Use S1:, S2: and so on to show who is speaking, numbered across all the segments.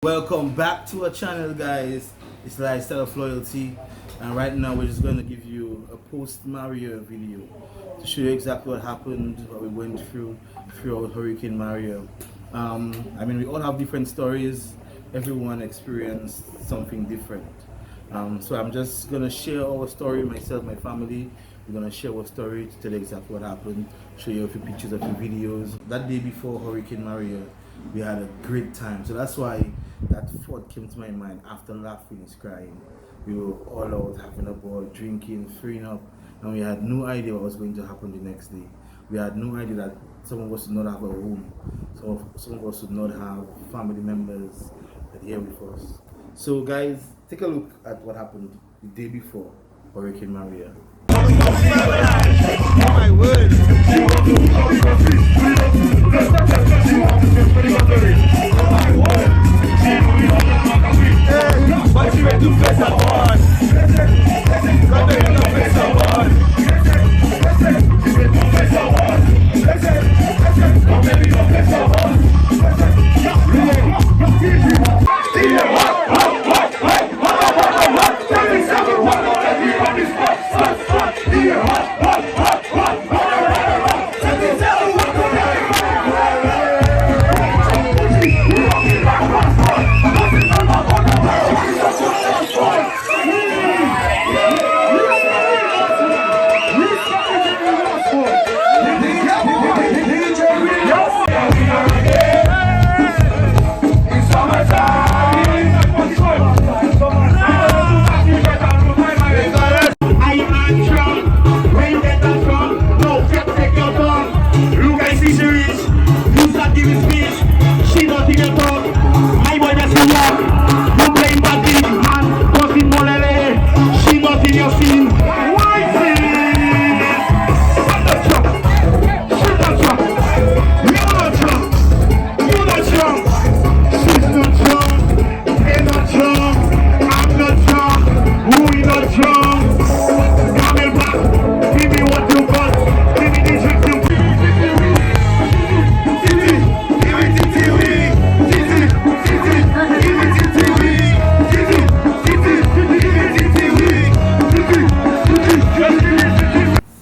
S1: Welcome back to our channel, guys. It's Lifestyle of Loyalty, and right now we're just going to give you a post-Mario video to show you exactly what happened, what we went through Hurricane Mario. I mean, we all have different stories. Everyone experienced something different. So I'm just going to share our story, myself, my family. We're going to share our story to tell you exactly what happened, show you a few pictures, a few videos. That day before Hurricane Mario, we had a great time. So that's why that thought came to my mind after laughing and crying. We were all out having a ball, drinking, freeing up, and we had no idea what was going to happen the next day. We had no idea that some of us would not have a home, some of us would not have family members that are here with us. So guys, take a look at what happened the day before Hurricane Maria. Oh my word! But you ready to face a one? Come here to face a one. Face a one. Come here to face a one.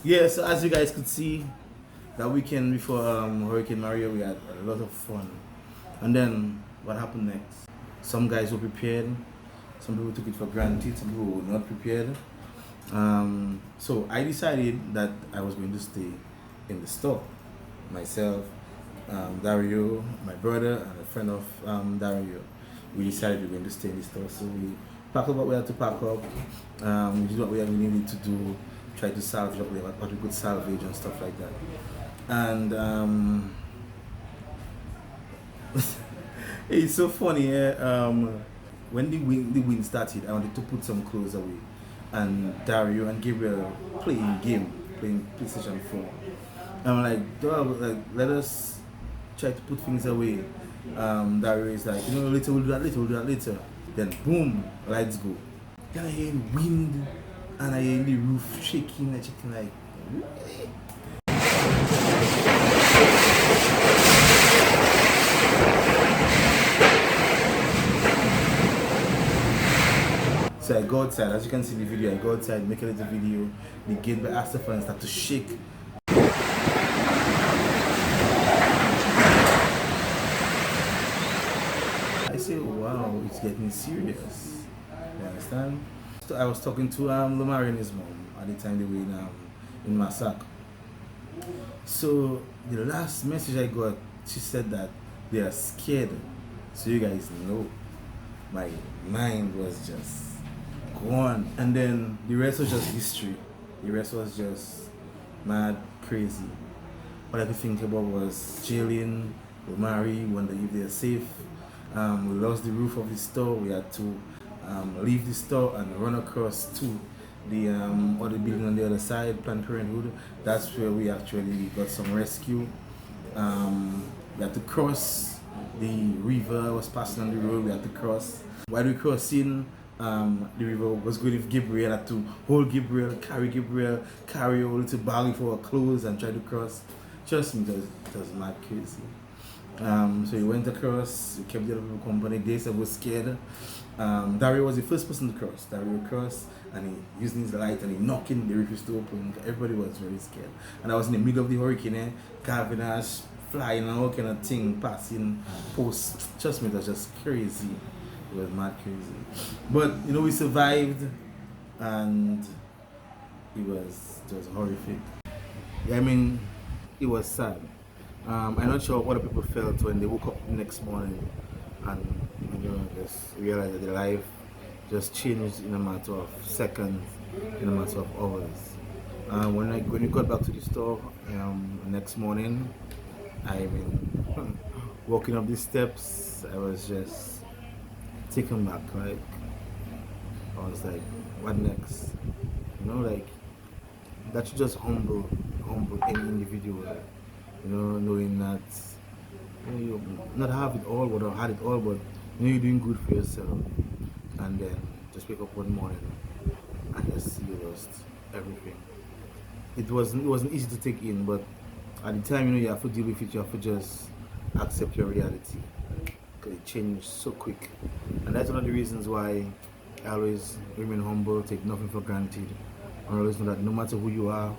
S1: Yeah, so as you guys could see, that weekend before Hurricane Maria, we had a lot of fun. And then what happened next? Some guys were prepared, some people took it for granted, some people were not prepared. So I decided that I was going to stay in the store. Myself, Dario, my brother, and a friend of Dario. We decided we were going to stay in the store. So we packed up what we had to pack up. We did what we needed to do. Try to salvage what we could salvage and stuff like that. And it's so funny. When the wind started, I wanted to put some clothes away, and Dario and Gabriel playing PlayStation 4. I'm like, dog, like, let us try to put things away. Dario is like, later we'll do that later. Then boom, lights go. Then I hear wind. And I hear the roof shaking and shaking like, really? So I go outside, as you can see in the video, I go outside, make a little video, the gate by Astafan and start to shake. I say, wow, it's getting serious. You understand? I was talking to Lamar and his mom at the time they were in Massac. So the last message I got, she said that they are scared. So you guys know, my mind was just gone. And then the rest was just history. The rest was just mad, crazy. All I could think about was jailing, Lamari, wonder if they're safe. We lost the roof of the store. We had to leave the store and run across to the other building on the other side, Planned Parenthood. That's where we actually got some rescue. We had to cross the river, was passing on the road, we had to cross. While we crossing, the river was going with Gabriel. I had to hold Gabriel, carry a little bag for our clothes and try to cross. Trust me, it was mad crazy. So he went across, he kept the other people company. They said was scared. Dario was the first person to cross. Dario crossed and he using his light and he knocking the refuse to open. Everybody was very scared. And I was in the middle of the hurricane, Gavinash flying and all kind of thing, passing posts. Trust me, it was just crazy. It was mad crazy. But you know, we survived and it was horrific. Yeah, I mean, it was sad. I'm not sure what other people felt when they woke up the next morning and you know just realized that their life just changed in a matter of seconds, in a matter of hours. When we got back to the store next morning, I mean walking up the steps, I was just taken back. Like I was like, what next? You know, like that should just humble any individual. You know, knowing that you not have it all, but had it all, but you know you're doing good for yourself, and then just wake up one morning and just see you lost everything. It wasn't easy to take in, but at the time, you know, you have to deal with it. You have to just accept your reality because it changed so quick, and that's one of the reasons why I always remain humble, take nothing for granted, and always know that no matter who you are,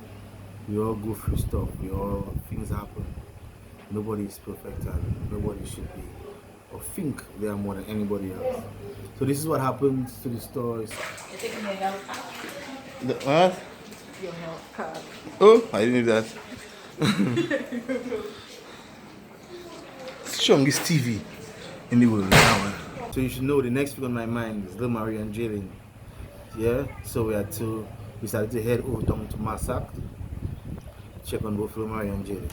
S1: we all go through stuff. Things happen. Nobody is perfect and nobody should be or think they are more than anybody else. So this is what happens to the stores.
S2: You're taking your health card.
S1: The, what?
S2: Your health card.
S1: Oh, I didn't know that. Strongest TV in the world now. So you should know the next thing on my mind is Lil Marie and Jalen. Yeah, so we started to head over down to Massac, check on both Lil Marie and Jalen.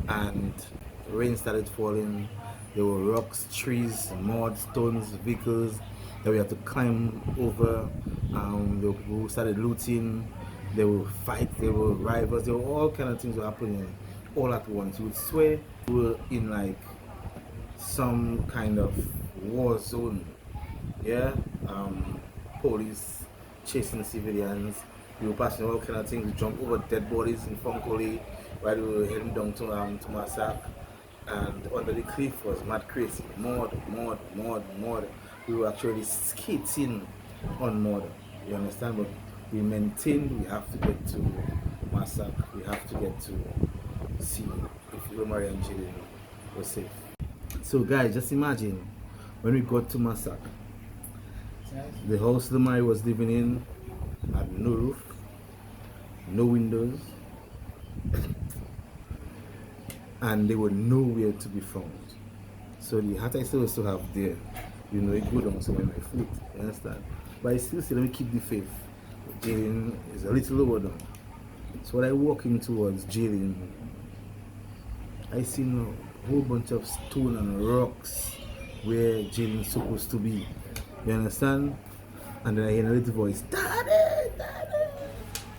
S1: And rain started falling. There were rocks, trees, mud, stones, vehicles that we had to climb over. There were people who started looting. There were fights, there were rivals, there were all kind of things were happening all at once. You would swear we were in like some kind of war zone. Yeah, police chasing civilians. We were passing all kind of things. We jumped over dead bodies in Funkoli while we were heading down to Massac. And under the cliff was mad crazy. Mud. We were actually skating on mud. You understand? But we maintained we have to get to Massac. We have to get to see if Romari and Jillian were safe. So guys, just imagine when we got to Massac, the house Romari was living in had no roof, no windows, and they were nowhere to be found. So the hat I still have there, you know, it go down somewhere my foot, you understand? But I still say, let me keep the faith. Jalen is a little lower down. So when I walking towards Jalen, I see a whole bunch of stone and rocks where Jalen's supposed to be. You understand? And then I hear a little voice, Daddy,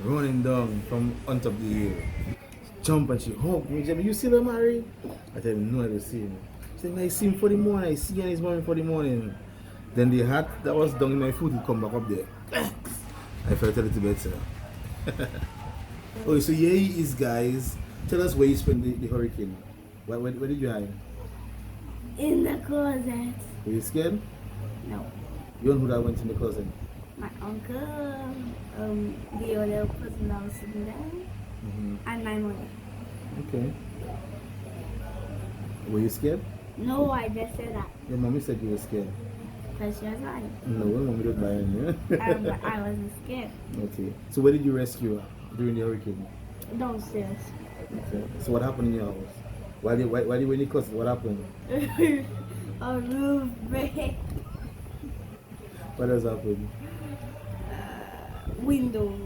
S1: running down from on top of the hill. Jump and she hugged me. Jamie, you see the Mary? I said, no, I don't see him. She said, I see him for the morning. I see him this morning for the morning. Then the hat that was down in my foot would come back up there. I felt a little better. Oh, so here he is, guys. Tell us where you spent the hurricane. Where did you hide?
S3: In the closet.
S1: Were you scared?
S3: No.
S1: You know who that went in the closet?
S3: My uncle, the other person that was sitting there, and my mother.
S1: Okay. Were you scared?
S3: No, I just said that.
S1: Your mommy said you were scared.
S3: Because she was lying.
S1: No, mommy don't lie on you.
S3: I wasn't scared.
S1: Okay. So where did you rescue during the hurricane?
S3: Downstairs.
S1: Okay. So what happened in your house? Why you were in the closet? What happened?
S3: A roof break.
S1: What has happened?
S3: Windows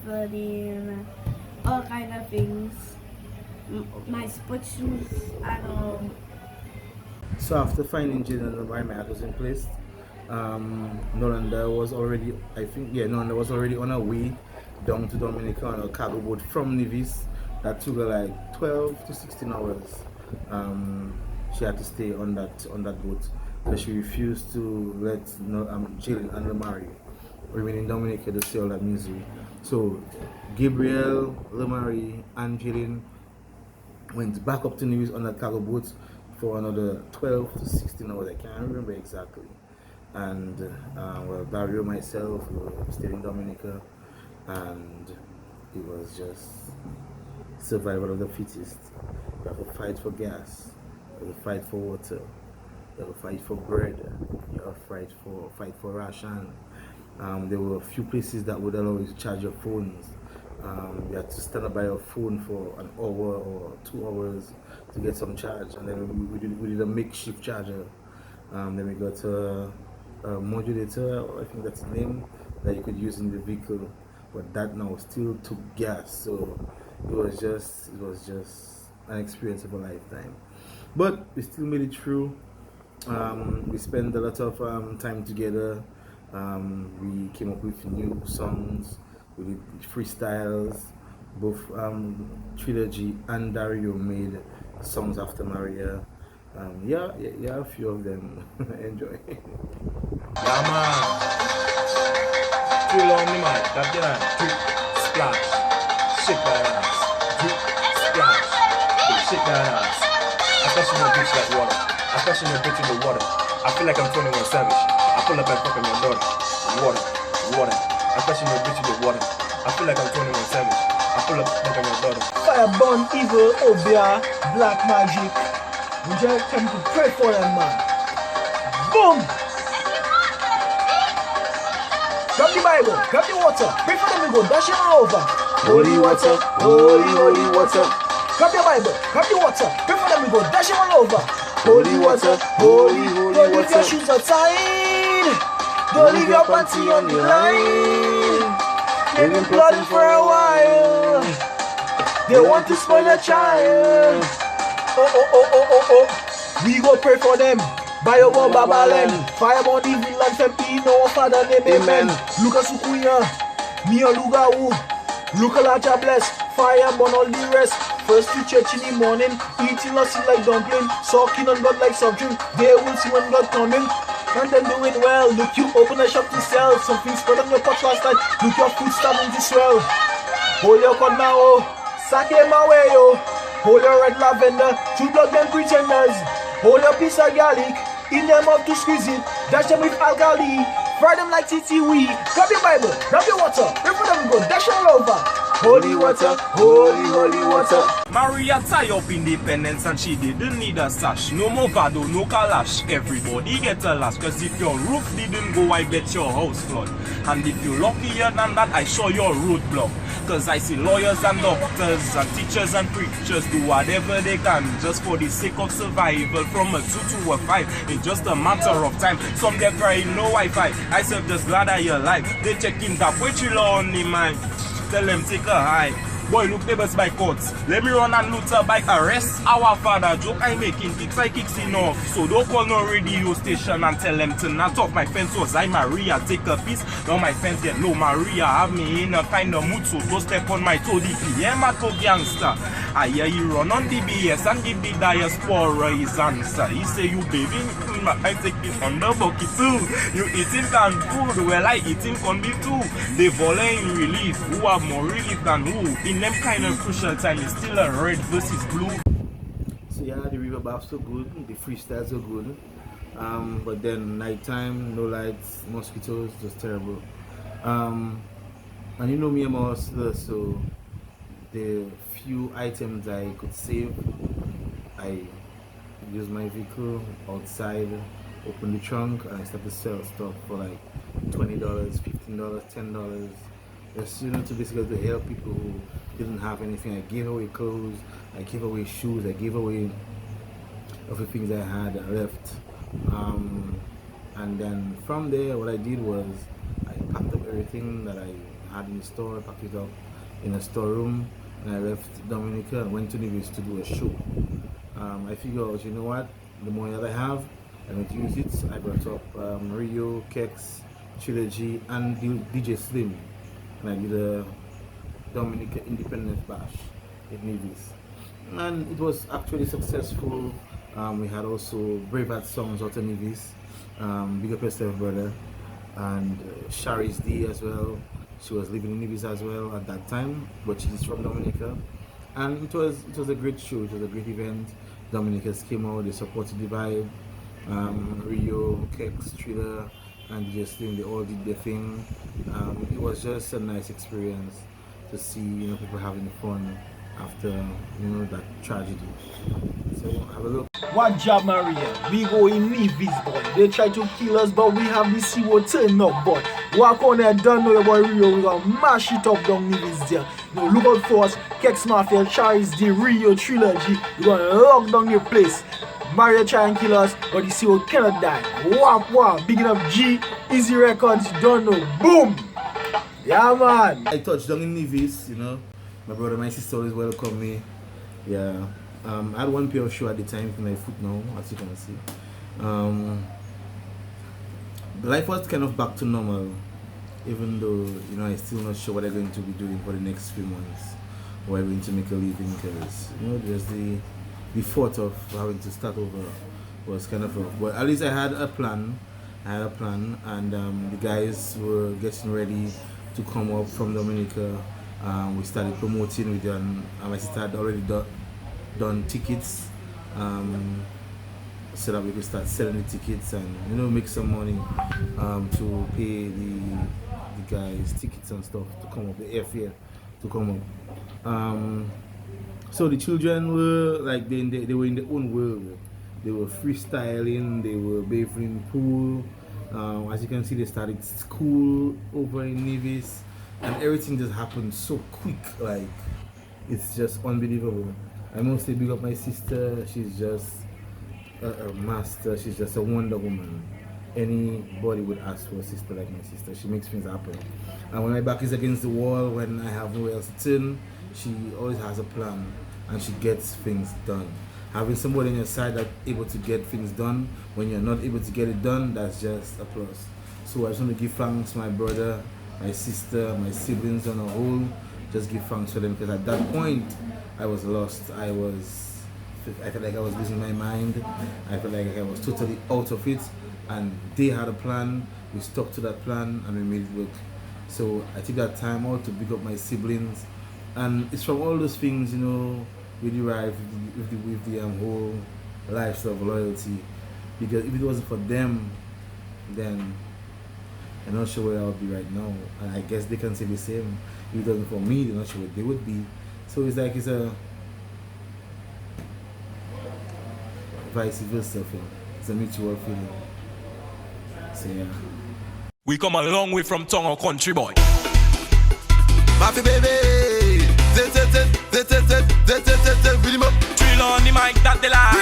S3: flooding, all kind of things. My sports shoes and
S1: So after finding Jane and Romari, my hat was in place. Nolanda was already, Nolanda was already on her way down to Dominica on a cargo boat from Nevis. That took her like 12 to 16 hours. She had to stay on that boat because she refused to let Jane and Romari remain in Dominica to see all that misery. So Gabriel, Romari, and Jillian went back up to Nevis on that cargo boat for another 12 to 16 hours. I can't remember exactly. And well, Barrio, myself, we were still in Dominica, and it was just survival of the fittest. You have to fight for gas, you have to fight for water, you have to fight for bread, you have to fight for ration. There were a few places that would allow you to charge your phones. You had to stand up by your phone for an hour or 2 hours to get some charge, and then we did a makeshift charger. Then we got a modulator, I think that's the name, that you could use in the vehicle, but that now still took gas, so it was just an experience of a lifetime. But we still made it through. We spent a lot of time together. We came up with new songs, we did freestyles. Both Trilla G and Reo made songs after Maria. Yeah, a few of them. Enjoy.
S4: Yeah, man. Too long, man. That's the drip, splash, shake that ass. Drip, splash, shake that ass. Especially when bitch like water. Especially when bitch in the water. I feel like I'm 21 Savage. I pull up and fuck on your daughter. Water. Especially when bitch in the water. I feel like I'm 21 Savage. I pull up and fuck on your daughter.
S5: Fireborn, evil, obia, black magic. We just come to pray for them, man. Boom! Grab the Bible, grab the water. Pray for them, we go dash it all over.
S4: Holy water, holy water.
S5: Grab the Bible, grab the water. Pray for them, we go dash it all over.
S4: Holy water, holy
S5: Don't leave your
S4: water.
S5: shoes outside. Don't leave your panty on the line. They've been plotting for a while. They want to spoil a child. Oh. We go pray for them. By your one Babalen. Fireborn evil and fempi. No father name amen. Luka Sukuya. Mia Luga Wu. Luka Laja bless. Fireborn all the rest. First to church in the morning. Eating us like dumpling. Sucking on God like soft drink. They will see when God coming. And then do it well. Look, you open a shop to sell. Something spread on your pot last night. Look, your food starting to swell. Hold your cod now, oh. Sake my way, yo. Hold your red lavender. Two blood them pretenders. Hold your piece of garlic. In them up to squeeze it. Dash them with alkali. Fry them like TT wee. Grab your Bible. Grab your water. Pray for them, go dash all over. Holy water. Holy water.
S4: Maria tie up independence and she didn't need a sash. No more vado, no kalash. Everybody get a lash. Cause if your roof didn't go, I bet your house flood. And if you're luckier than that, I saw your road block. Cause I see lawyers and doctors and teachers and preachers do whatever they can just for the sake of survival. From a 2 to a 5 in just a matter of time. Some they're crying no Wi-Fi. I said just glad that you're alive. They checking that Weoutchea on the mind. Tell them take a high. Boy, look neighbors by courts. Let me run and loot a bike. Arrest our father. Joke I making kicks, I kicks enough. So don't call no radio station and tell them to not off my fence. Was I Maria take a piece? Now my fence get low. Maria have me in a kind of mood, so don't step on my toe. DPM at to gangster. I hear you run on DBS and give the diaspora his answer. He say you baby, I take it on the bucket too. You eating canned food, well I eating con be too. They volley in relief. Who have more relief than who? In them kind of crucial time, it's still a red versus blue.
S1: So yeah, the river baths are good, the freestyles are good. But then nighttime, no lights, mosquitoes, just terrible. And you know me, I'm a hustler, so the few items I could save, I use my vehicle outside, open the trunk, and I start to sell stuff for like $20, $15, $10. Just, you know, to basically to help people who didn't have anything. I gave away clothes, I gave away shoes, I gave away other things I had left. And then from there, what I did was I packed up everything that I had in the store, packed it up in a storeroom, and I left Dominica and went to Nevis to do a show. I figured out, you know what, the money that I have, I'm going to use it. I brought up Reo, Kex, Trilla G, and DJ Slim. And I did a Dominica Independence Bash in Nevis. And it was actually successful. We had also Brave songs out of Nevis. Big up yourself, brother. And Shari's D as well. She was living in Nevis as well at that time, but she's from Dominica. And it was a great show, it was a great event. Dominicans came out, they supported the vibe. Reo, Trilla, and just they all did their thing. It was just a nice experience to see, you know, people having fun after, you know, that tragedy. So have a look.
S5: What job, Maria? We go in Nevis, boy. They try to kill us, but we have the CO turn up, boy. Walk on there, don't know about Rio. We gonna mash it up down Nevis there. No, look out for us. Kex Mafia, Charles D, Reo Trilla G. We gonna lock down the place. Mario try and kill us, but the CO cannot die. Wap wap, big enough G, Easy Records, you don't know. Boom! Yeah, man.
S1: I touched down in Nevis, you know. My brother, my sister always welcome me. Yeah. I had one pair of shoes at the time for my foot now, as you can see. The life was kind of back to normal, even though, you know, I'm still not sure what I'm going to be doing for the next few months, or I'm going to make a living, because, you know, there's the thought of having to start over was kind of rough. But at least I had a plan. And the guys were getting ready to come up from Dominica. We started promoting with them. My sister had already done tickets, so that we could start selling the tickets and, you know, make some money to pay the guys tickets and stuff to come up, the airfare to come up. So the children were like they were in their own world. They were freestyling, they were bathing in the pool. As you can see, they started school over in Nevis, and everything just happened so quick. Like, it's just unbelievable. I mostly big up my sister. She's just a master. She's just a Wonder Woman. Anybody would ask for a sister like my sister. She makes things happen. And when my back is against the wall, when I have nowhere else to turn, she always has a plan and she gets things done. Having somebody on your side that's able to get things done when you're not able to get it done, that's just a plus. So I just want to give thanks to my brother, my sister, my siblings on a whole. Just give thanks for them, because at that point I was lost. I felt like I was losing my mind. I felt like I was totally out of it, and they had a plan. We stuck to that plan and we made it work. So I took that time out to pick up my siblings, and it's from all those things, you know, we derive with the whole lifestyle of loyalty. Because if it wasn't for them, then I'm not sure where I would be right now. And I guess they can say the same. If it wasn't for me, they're not sure where they would be. So it's like it's a vice versa thing. It's a mutual feeling. So yeah.
S4: We come a long way from Tonga country, boy.
S6: Mafi baby,
S4: Drill on the mic, that the line.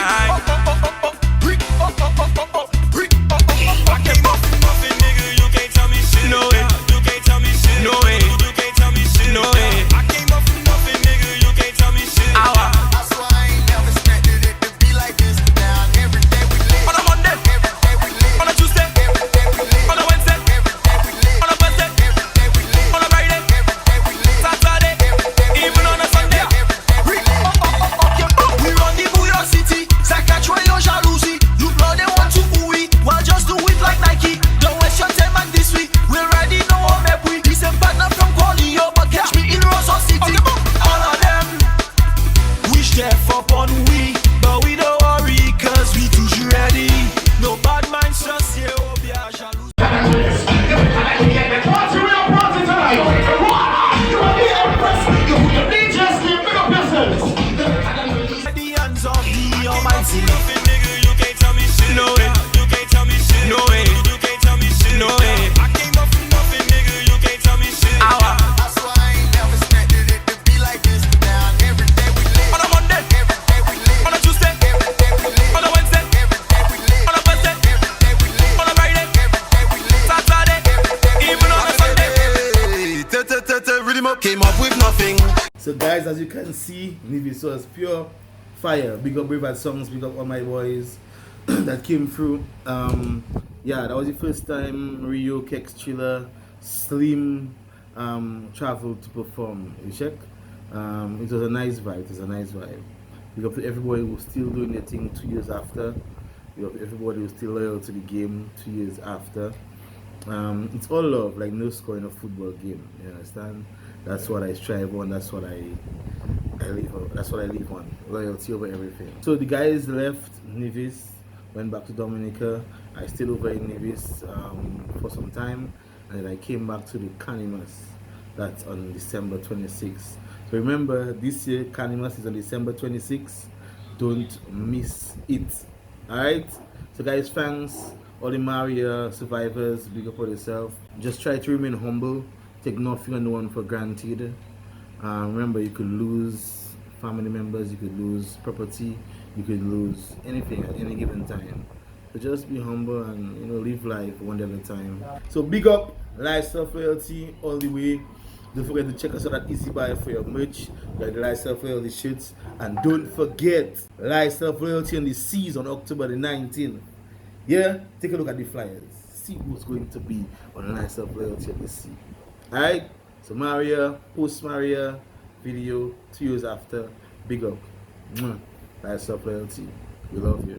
S4: I came up with nothing, nigga. You can't tell me shit. No way. You can't tell me shit. No way. You can't tell me shit. No way. I came up with nothing, nigga. You can't tell me shit.
S6: that's why I ain't never expected it to be like this. Now every day we live.
S4: On a Monday.
S6: Every day we live.
S4: On a Tuesday.
S6: Every day we live.
S4: On a Wednesday.
S6: Every day we live.
S4: On a Thursday.
S6: Every day we live.
S4: On a Friday.
S6: Every day we live.
S4: Saturday. Even on a Sunday.
S6: Every day we live.
S5: We run the Bouillon City. Ça catch where your jalousie. You blood they want to ooey. Well, just do it like Nike. Don't waste your time and this week. We already know how map we. This a partner from Corneo, but catch me in Rosso City. All of them wish they fuck on we, but we don't worry, cause we too ready. No bad minds just here, oh, be a jaloux.
S7: What's your real party tonight? You are the Empress. You put the DJs in, pick up yourselves.
S5: The hands of the Almighty.
S4: Nothing, nigga. You can't tell me shit. No way. You can't tell me shit. No way. You can't tell me shit. No way. I came up with nothing, nigga. You can't tell me shit.
S6: That's why I ain't never expected it to be like this. Now every day we live.
S4: On a Monday.
S6: Every day we live.
S4: On a Tuesday.
S6: Every day we live.
S4: On a Wednesday.
S6: Every day we live.
S4: On a Thursday.
S6: Every day we live.
S4: On a Friday.
S6: Every day we live.
S4: Saturday. Even on a Sunday.
S6: Rhythm up, came up with nothing.
S1: So guys, as you can see, Nevis was pure fire. Big up Brave Songs, big up all my boys that came through. Yeah, that was the first time Reo, Trilla, Slim traveled to perform. You check? It was a nice vibe. Big up to everybody who's still doing their thing 2 years after. Big up to everybody who's still loyal to the game 2 years after. It's all love, like no score in a football game. You understand? That's what I strive on. That's what I That's what I leave on. Loyalty over everything. So the guys left Nevis, went back to Dominica. I stayed over in Nevis for some time, and then I came back to the Canimas. That's on December 26th. So remember, this year Canimas is on December 26th. Don't miss it. Alright? So guys, thanks. All the Maria survivors, big up for yourself. Just try to remain humble. Take nothing and no one for granted. Remember, you could lose family members, you could lose property, you could lose anything at any given time. So just be humble and live life one day at a time. So big up, lifestyle loyalty all the way. Don't forget to check us out at Ezbuy for your merch, like the lifestyle loyalty shirts, and don't forget lifestyle loyalty on the seas on October the 19th. Yeah, take a look at the flyers. See who's going to be on the lifestyle loyalty at the sea. Alright, so Maria, post Maria video 2 years after. Big up. Lifestyle loyalty. We love you.